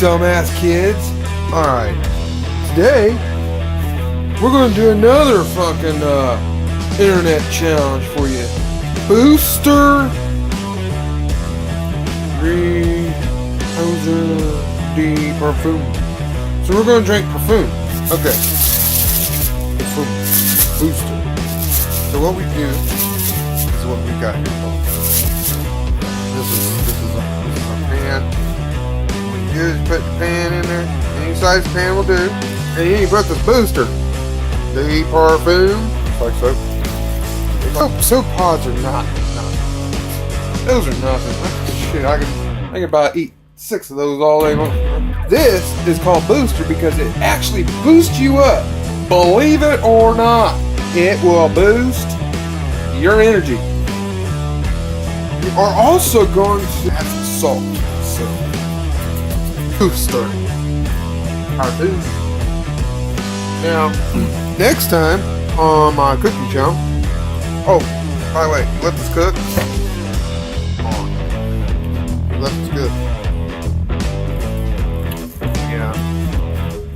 dumbass kids. Alright, today we're gonna do another fucking internet challenge for you. Booster 3000 D perfume. So we're gonna drink perfume. Okay. Perfume. Booster. So what we do is what we got here. This is a pan. What you do is put the pan in there. Any size pan will do. And then you put the booster. The perfume. Like soap. Soap pods are not. Those are nothing. Shit, I can about eat 6 of those all day long. This is called booster because it actually boosts you up. Believe it or not, it will boost your energy. You are also going to add some salt. So, booster. Our boost. Now, next time on my cooking channel. Oh, by the way, you let this cook. Left is good. Yeah.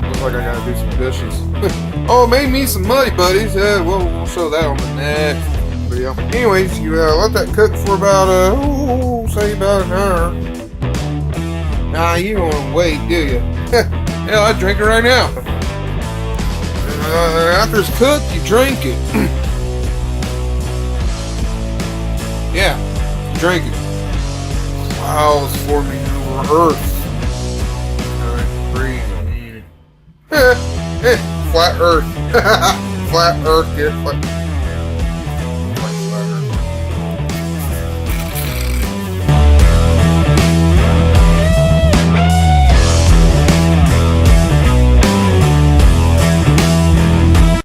Looks like I gotta do some dishes. Oh, made me some muddy buddies. We'll show that on the next video. Anyways, you let that cook for about say about an hour. Nah, you don't wait, do you? Hell, I drink it right now. After it's cooked, you drink it. Yeah, drink it. Miles forming over Earth. Alright, breathe. Flat Earth. Flat Earth, get flat.